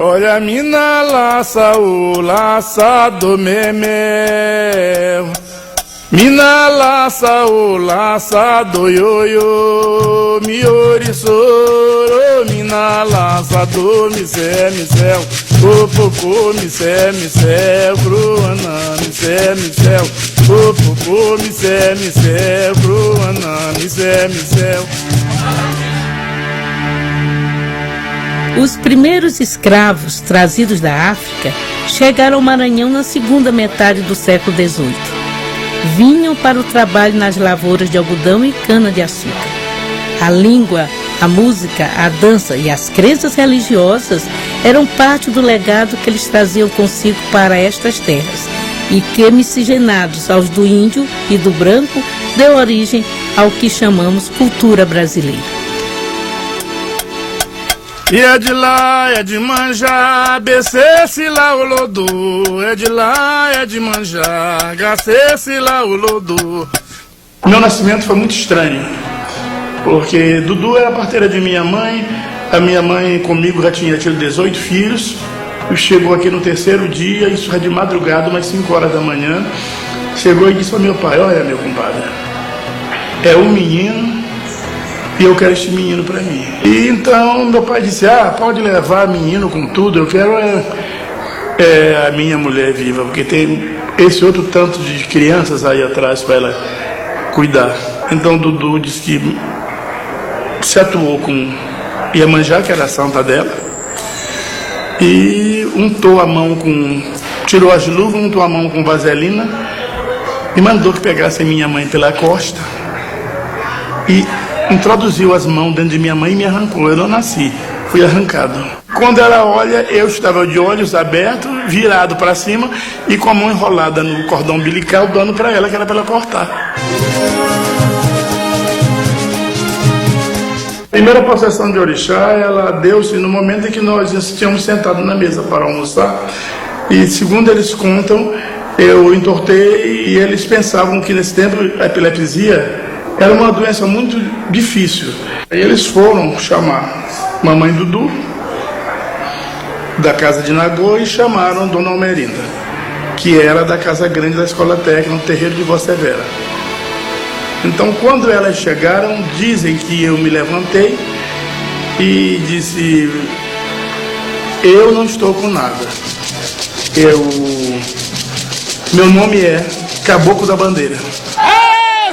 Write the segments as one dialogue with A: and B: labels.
A: Olha a mina laça o laçado memel. Mina laça o laçado ioiô, miori-soro. Mina laça do micel, popopô, micel, cruana, micel, popopô, micel, cruana, micel.
B: Os primeiros escravos trazidos da África chegaram ao Maranhão na segunda metade do século XVIII. Vinham para o trabalho nas lavouras de algodão e cana-de-açúcar. A língua, a música, a dança e as crenças religiosas eram parte do legado que eles traziam consigo para estas terras e que, miscigenados aos do índio e do branco, deu origem ao que chamamos cultura brasileira.
A: E é de lá, é de manjar, becesse lá o lodo. É de lá, é de manjar, gacesse lá o lodo. Meu nascimento foi muito estranho, porque Dudu era a parteira de minha mãe. A minha mãe comigo já tinha tido 18 filhos. E chegou aqui no terceiro dia, isso era de madrugada, umas 5 horas da manhã. Chegou e disse para meu pai: olha, meu compadre, é um menino e eu quero este menino para mim. E então meu pai disse: pode levar menino com tudo, eu quero a minha mulher viva, porque tem esse outro tanto de crianças aí atrás para ela cuidar. Então Dudu disse que se atuou com Iemanjá, que era a santa dela, e untou a mão tirou as luvas, untou a mão com vaselina e mandou que pegasse minha mãe pela costa e introduziu as mãos dentro de minha mãe e me arrancou. Eu não nasci, fui arrancado. Quando ela olha, eu estava de olhos abertos, virado para cima e com a mão enrolada no cordão umbilical, dando para ela, que era para ela cortar. A primeira possessão de orixá, ela deu-se no momento em que nós tínhamos sentado na mesa para almoçar. E segundo eles contam, eu entortei e eles pensavam que nesse tempo a epilepsia era uma doença muito difícil. Aí eles foram chamar mamãe Dudu, da casa de Nagô, e chamaram Dona Almerinda, que era da casa grande da escola técnica, no terreiro de Vó Severa. Então, quando elas chegaram, dizem que eu me levantei e disse: eu não estou com nada. Meu nome é Caboclo da Bandeira.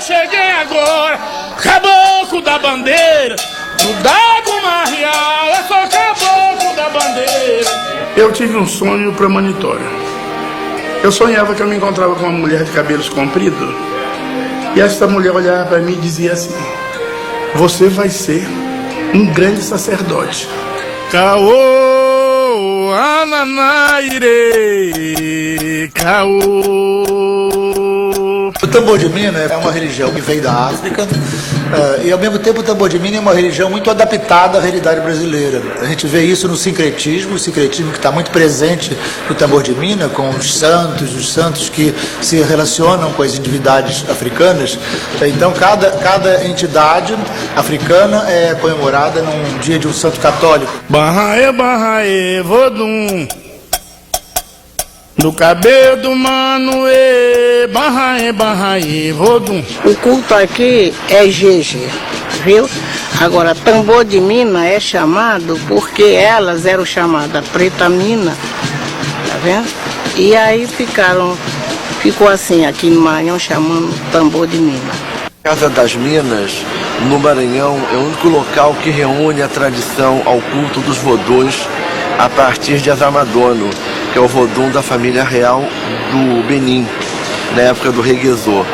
A: Cheguei agora, caboclo da bandeira, no Dago Marreal, eu sou caboclo da bandeira. Eu tive um sonho premonitório. Eu sonhava que eu me encontrava com uma mulher de cabelos compridos, e essa mulher olhava para mim e dizia assim: você vai ser um grande sacerdote. Caô, ananaire, caô.
C: O tambor de mina é uma religião que veio da África e ao mesmo tempo o tambor de mina é uma religião muito adaptada à realidade brasileira. A gente vê isso no sincretismo, o sincretismo que está muito presente no tambor de mina, com os santos que se relacionam com as divindades africanas. Então cada entidade africana é comemorada num dia de um santo católico.
A: Barraê, vodum. No cabelo do Manoê, barraê, vodum.
D: O culto aqui é Jeje, viu? Agora, tambor de mina é chamado porque elas eram chamadas preta mina, tá vendo? E aí ficou assim aqui no Maranhão chamando tambor de mina.
E: Casa das Minas, no Maranhão, é o único local que reúne a tradição ao culto dos vodôs a partir de Azamadono, que é o vodum da família real do Benin, na época do Rei Guezô.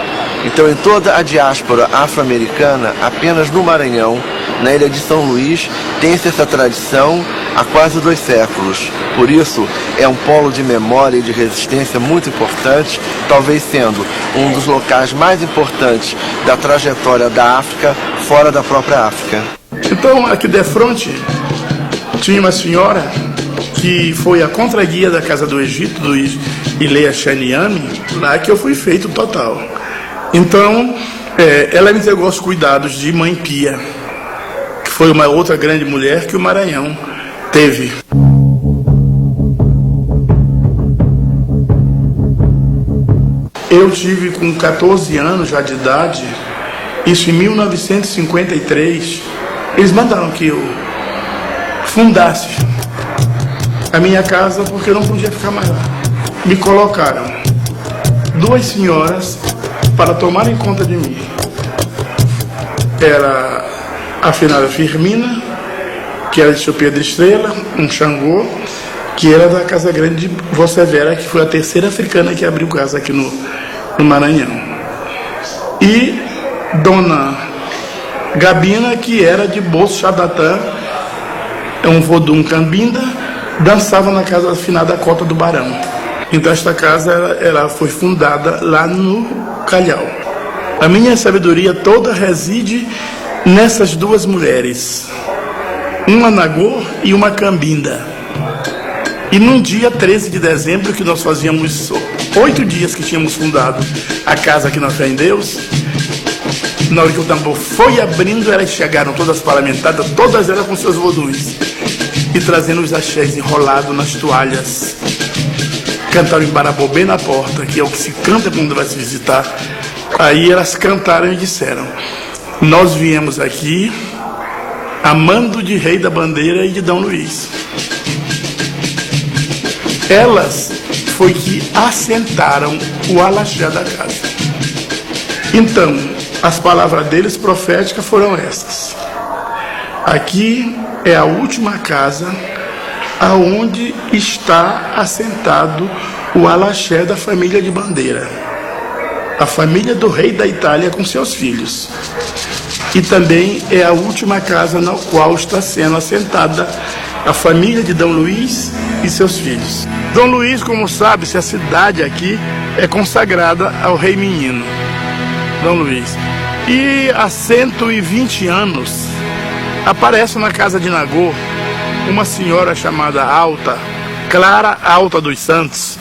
E: Então, em toda a diáspora afro-americana, apenas no Maranhão, na ilha de São Luís, tem-se essa tradição há quase 2 séculos. Por isso, é um polo de memória e de resistência muito importante, talvez sendo um dos locais mais importantes da trajetória da África fora da própria África.
A: Então, aqui de frente, tinha uma senhora que foi a contraguia da Casa do Egito, do Ileia Shaniami, lá que eu fui feito total. Então, ela me entregou os cuidados de Mãe Pia, que foi uma outra grande mulher que o Maranhão teve. Eu tive com 14 anos já de idade, isso em 1953, eles mandaram que eu fundasse a minha casa porque eu não podia ficar mais lá. Me colocaram 2 senhoras para tomarem conta de mim. Era a finada Firmina, que era de seu Pedro Estrela, um Xangô, que era da Casa Grande de Vocevera, que foi a terceira africana que abriu casa aqui no Maranhão. E Dona Gabina, que era de Bolso Xadatã, é um vodum cambinda, dançava na casa da finada Cota do Barão. Então esta casa ela foi fundada lá no Calhau. A minha sabedoria toda reside nessas 2 mulheres, uma Nagô e uma cambinda. E num dia 13 de dezembro, que nós fazíamos 8 dias que tínhamos fundado a casa aqui na Fé em Deus, na hora que o tambor foi abrindo, elas chegaram todas parlamentadas, todas elas com seus voduns, e trazendo os axés enrolados nas toalhas. Cantaram em Barabô bem na porta, que é o que se canta quando vai se visitar. Aí elas cantaram e disseram: nós viemos aqui amando de Rei da Bandeira e de D. Luiz. Elas foi que assentaram o alaxé da casa. Então, as palavras deles proféticas foram essas: aqui é a última casa aonde está assentado o alaxé da família de Bandeira, a família do rei da Itália com seus filhos. E também é a última casa na qual está sendo assentada a família de D. Luiz e seus filhos. D. Luiz, como sabe-se, a cidade aqui é consagrada ao rei menino, D. Luiz. E há 120 anos aparece na casa de Nagô uma senhora chamada Clara Alta dos Santos,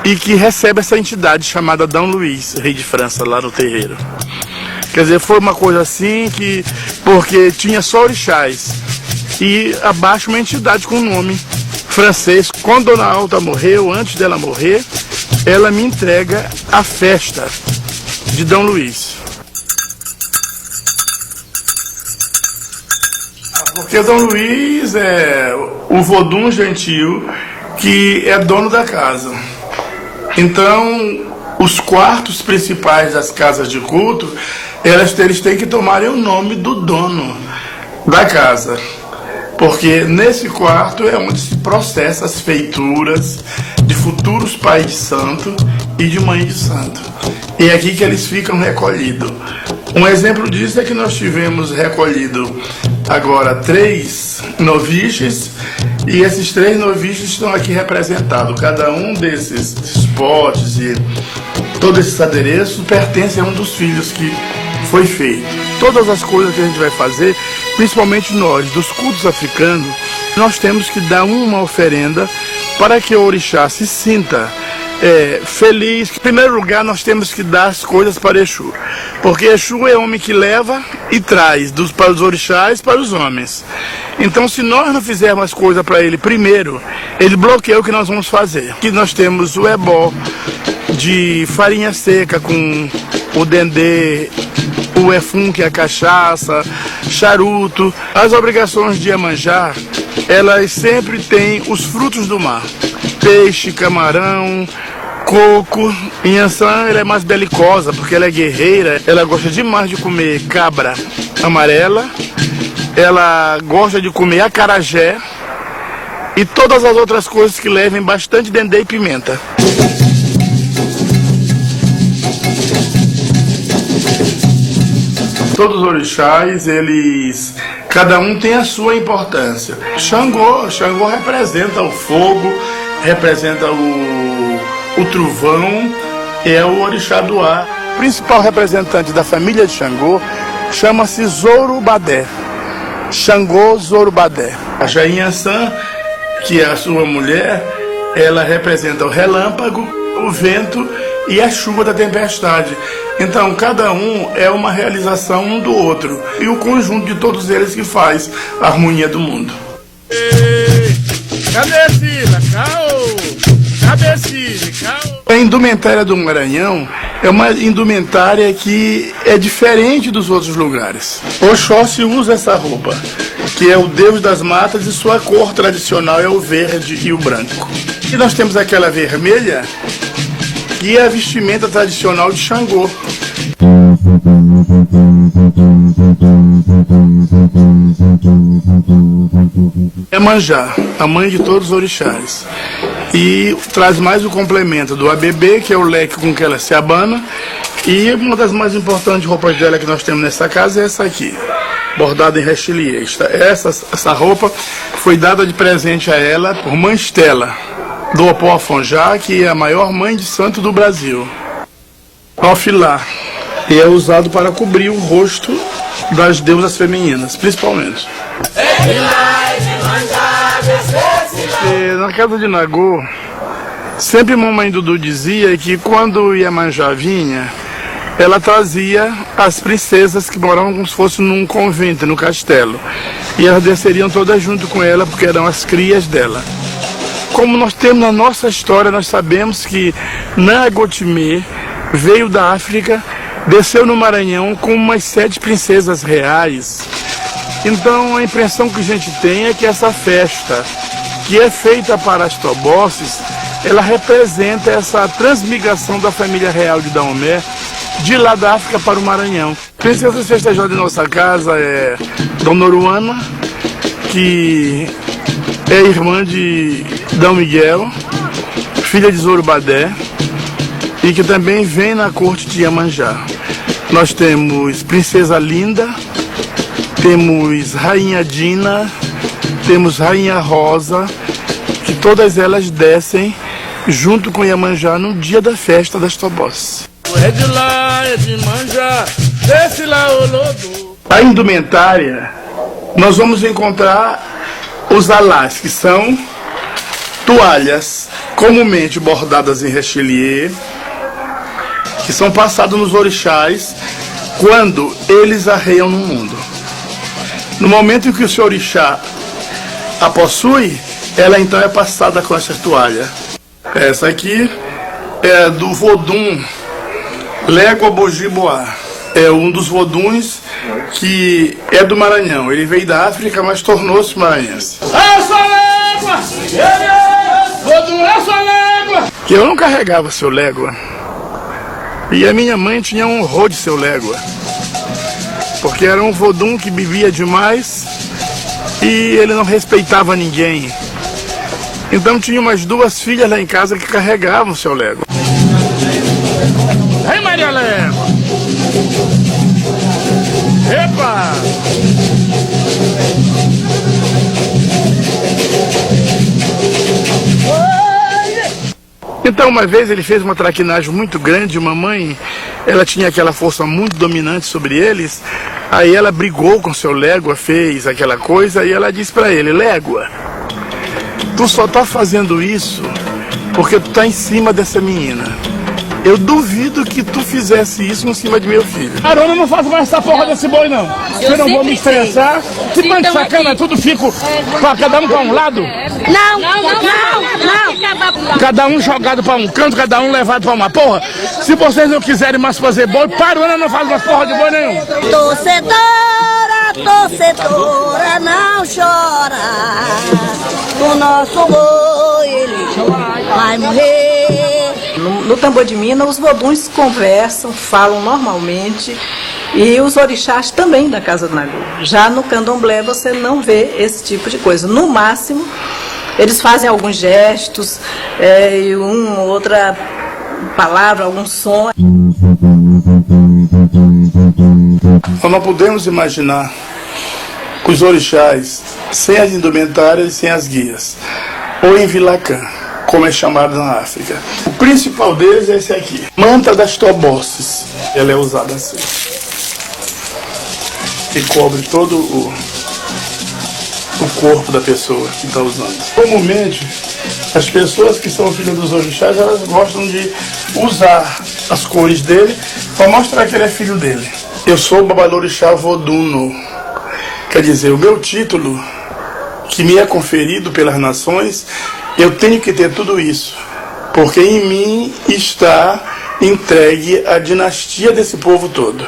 A: e que recebe essa entidade chamada D. Luiz, rei de França, lá no terreiro. Quer dizer, foi uma coisa assim porque tinha só orixás, e abaixo uma entidade com nome francês. Quando Dona Alta morreu, antes dela morrer, ela me entrega a festa de D. Luiz. Porque D. Luiz é o vodum gentil que é dono da casa. Então, os quartos principais das casas de culto, eles têm que tomarem o nome do dono da casa. Porque nesse quarto é onde se processa as feituras de futuros pais de santo e de mãe de santo. E é aqui que eles ficam recolhidos. Um exemplo disso é que nós tivemos recolhido agora 3 noviches, e esses 3 noviches estão aqui representados. Cada um desses potes e todos esses adereços pertence a um dos filhos que foi feito. Todas as coisas que a gente vai fazer, principalmente nós, dos cultos africanos, nós temos que dar uma oferenda para que o orixá se sinta feliz. Em primeiro lugar, nós temos que dar as coisas para Exu, porque Exu é homem que leva e traz para os orixás, para os homens. Então, se nós não fizermos as coisas para ele primeiro, ele bloqueia o que nós vamos fazer. Aqui nós temos o ebó de farinha seca com o dendê, o efum, que é a cachaça, charuto. As obrigações de Iemanjá, elas sempre têm os frutos do mar: peixe, camarão, coco. Inhansã, ela é mais belicosa, porque ela é guerreira. Ela gosta demais de comer cabra amarela, ela gosta de comer acarajé e todas as outras coisas que levem bastante dendê e pimenta. Todos os orixás, cada um tem a sua importância. Xangô representa o fogo, representa o trovão, é o orixá do ar. O principal representante da família de Xangô chama-se Zorobadé, Xangô Zorobadé. A Jainhaçã, que é a sua mulher, ela representa o relâmpago, o vento e a chuva da tempestade. Então, cada um é uma realização um do outro, e o conjunto de todos eles que faz a harmonia do mundo. Ei, cadê Sila? Caô! A indumentária do Maranhão é uma indumentária que é diferente dos outros lugares. Oxóssi usa essa roupa, que é o deus das matas, e sua cor tradicional é o verde e o branco. E nós temos aquela vermelha, que é a vestimenta tradicional de Xangô. Iemanjá, a mãe de todos os orixás. E traz mais o complemento do ABB, que é o leque com que ela se abana. E uma das mais importantes roupas dela que nós temos nessa casa é essa aqui, bordada em rechelier. Essa roupa foi dada de presente a ela por Mãe Estela, do Opó Afonjá, que é a maior mãe de santo do Brasil. Alfilá, e é usado para cobrir o rosto das deusas femininas, principalmente. Na casa de Nagô, sempre mamãe Dudu dizia que quando Iemanjá vinha, ela trazia as princesas que moravam como se fosse num convento, no castelo. E elas desceriam todas junto com ela, porque eram as crias dela. Como nós temos na nossa história, nós sabemos que Nagotimê veio da África, desceu no Maranhão com umas 7 princesas reais. Então a impressão que a gente tem é que essa festa, que é feita para as Tobosses, ela representa essa transmigração da família real de Daomé, de lá da África para o Maranhão. Princesas festejadas em nossa casa é Dona Oruana, que é irmã de Dom Miguel, filha de Zorobadé, e que também vem na corte de Iemanjá. Nós temos Princesa Linda, temos Rainha Dina, temos Rainha Rosa, que todas elas descem junto com Iemanjá no dia da festa das Tobosses. A indumentária, nós vamos encontrar os alás, que são toalhas comumente bordadas em rechelier, que são passados nos orixás quando eles arreiam no mundo. No momento em que o seu orixá a possui, ela então é passada com essa toalha. Essa aqui é do Vodum Légua Bojiboá. É um dos voduns que é do Maranhão. Ele veio da África, mas tornou-se maranhense. Essa légua! Vodum, essa légua! Que eu não carregava seu légua. E a minha mãe tinha um horror de seu légua. Porque era um vodum que bebia demais e ele não respeitava ninguém. Então tinha umas 2 filhas lá em casa que carregavam seu légua. Ei, Maria Légua! Epa! Então uma vez ele fez uma traquinagem muito grande, uma mãe, ela tinha aquela força muito dominante sobre eles, aí ela brigou com seu légua, fez aquela coisa e ela disse para ele: Légua, tu só tá fazendo isso porque tu tá em cima dessa menina. Eu duvido que tu fizesse isso em cima de meu filho. Carona, eu não faço mais essa porra desse boi, não. Eu não vou me estressar. Se põe de sacana, tudo fico pra cada um pra um lado.
F: Não.
A: Cada um jogado pra um canto, cada um levado pra uma porra. Se vocês não quiserem mais fazer boi, Paruana eu não faço mais porra de boi nenhum.
F: Torcedora, não chora. O nosso boi, ele vai morrer.
G: No Tambor de Minas, os voduns conversam, falam normalmente, e os orixás também da Casa do Nagô. Já no candomblé você não vê esse tipo de coisa. No máximo, eles fazem alguns gestos, e uma ou outra palavra, algum som.
A: Nós não podemos imaginar os orixás sem as indumentárias e sem as guias, ou em Vilacã, como é chamado na África. O principal deles é esse aqui, manta das Tobosses. Ela é usada assim, e cobre todo o corpo da pessoa que está usando. Comumente, as pessoas que são filhas dos orixás, elas gostam de usar as cores dele para mostrar que ele é filho dele. Eu sou o Babalorixá Voduno, quer dizer, o meu título que me é conferido pelas nações, eu tenho que ter tudo isso porque em mim está entregue a dinastia desse povo todo.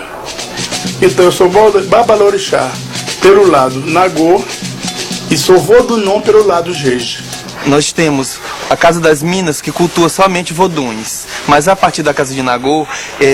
A: Então eu sou Babalorixá pelo lado Nagô e sou Vodunô pelo lado Jeje.
H: Nós temos a Casa das Minas, que cultua somente voduns, mas a partir da Casa de Nagô,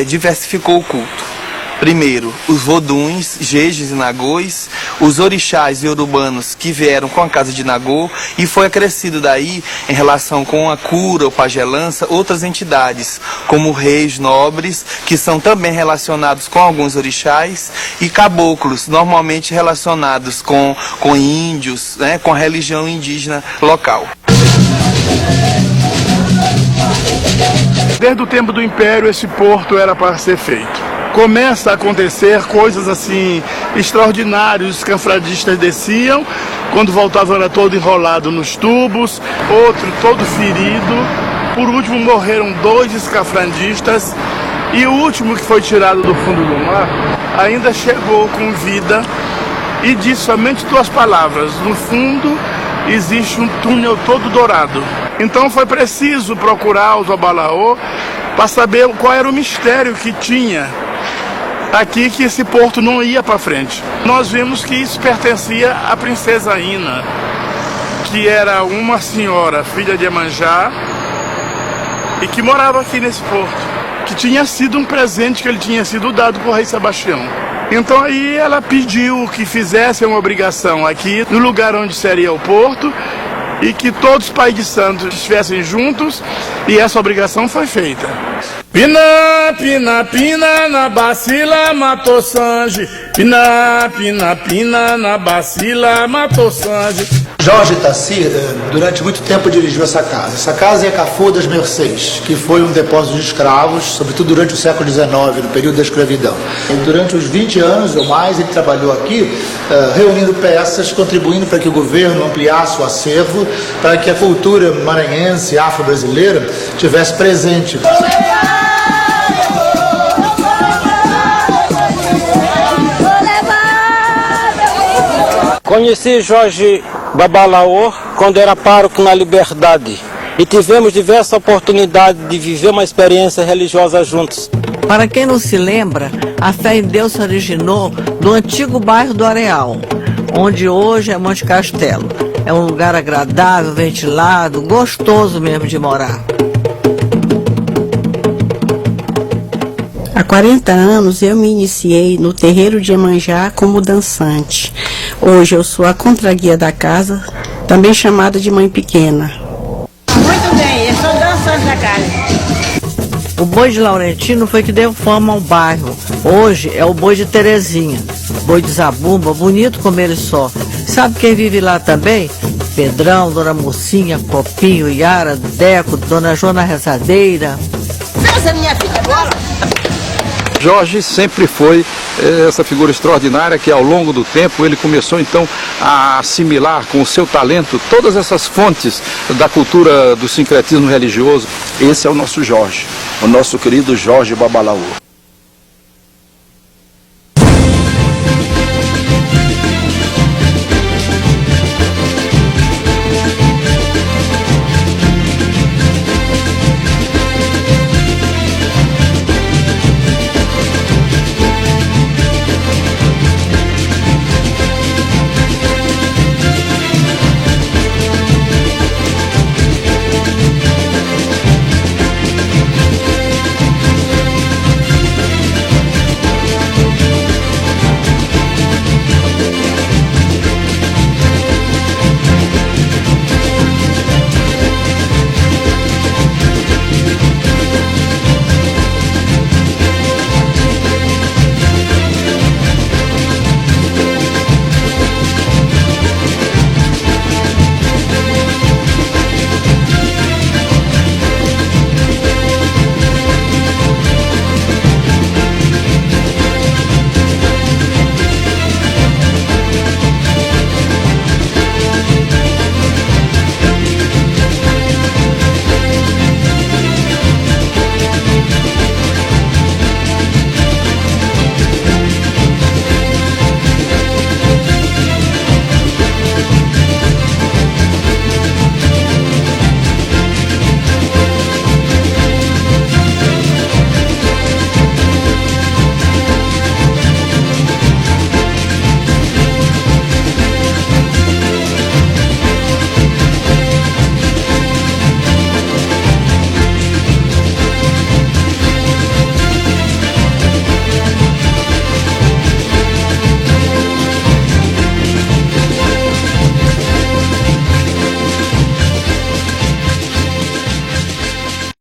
H: diversificou o culto. Primeiro, os voduns, jejes e nagôs, os orixás e urubanos que vieram com a Casa de Nagô, e foi acrescido daí, em relação com a cura ou pagelança, outras entidades, como reis nobres, que são também relacionados com alguns orixás, e caboclos, normalmente relacionados com índios, né, com a religião indígena local.
A: Desde o tempo do Império, esse porto era para ser feito. Começa a acontecer coisas assim extraordinárias. Os escafandistas desciam, quando voltavam era todo enrolado nos tubos, outro todo ferido. Por último morreram 2 escafandistas e o último, que foi tirado do fundo do mar, ainda chegou com vida e disse somente 2 palavras: no fundo existe um túnel todo dourado. Então foi preciso procurar os Babalaô para saber qual era o mistério que tinha aqui, que esse porto não ia para frente. Nós vimos que isso pertencia à princesa Ina, que era uma senhora, filha de Iemanjá, e que morava aqui nesse porto, que tinha sido um presente que ele tinha sido dado por rei Sebastião. Então aí ela pediu que fizessem uma obrigação aqui, no lugar onde seria o porto, e que todos os pais de santos estivessem juntos, e essa obrigação foi feita. Pina, pina, pina, na bacila matou Sanji. Pina, pina, pina, na bacila matou Sanji.
C: Jorge Taci, durante muito tempo, dirigiu essa casa. Essa casa é a Cafu das Mercês, que foi um depósito de escravos, sobretudo durante o século XIX, no período da escravidão. E durante os 20 anos ou mais, ele trabalhou aqui, reunindo peças, contribuindo para que o governo ampliasse o acervo, para que a cultura maranhense, afro-brasileira, tivesse presente.
I: Conheci Jorge Babalaô quando era pároco na Liberdade e tivemos diversas oportunidades de viver uma experiência religiosa juntos.
J: Para quem não se lembra, a fé em Deus se originou no antigo bairro do Areal, onde hoje é Monte Castelo. É um lugar agradável, ventilado, gostoso mesmo de morar.
K: Há 40 anos eu me iniciei no terreiro de Iemanjá como dançante. Hoje eu sou a contraguia da casa, também chamada de Mãe Pequena.
F: Muito bem, eu sou dançante da casa.
J: O boi de Laurentino foi que deu fama ao bairro. Hoje é o boi de Terezinha. Boi de Zabumba, bonito como ele só. Sabe quem vive lá também? Pedrão, Dona Mocinha, Copinho, Yara, Deco, Dona Joana Rezadeira.
F: Dança, minha filha, agora.
L: Jorge sempre foi essa figura extraordinária que, ao longo do tempo, ele começou então a assimilar com o seu talento todas essas fontes da cultura do sincretismo religioso.
E: Esse é o nosso Jorge, o nosso querido Jorge Babalaô.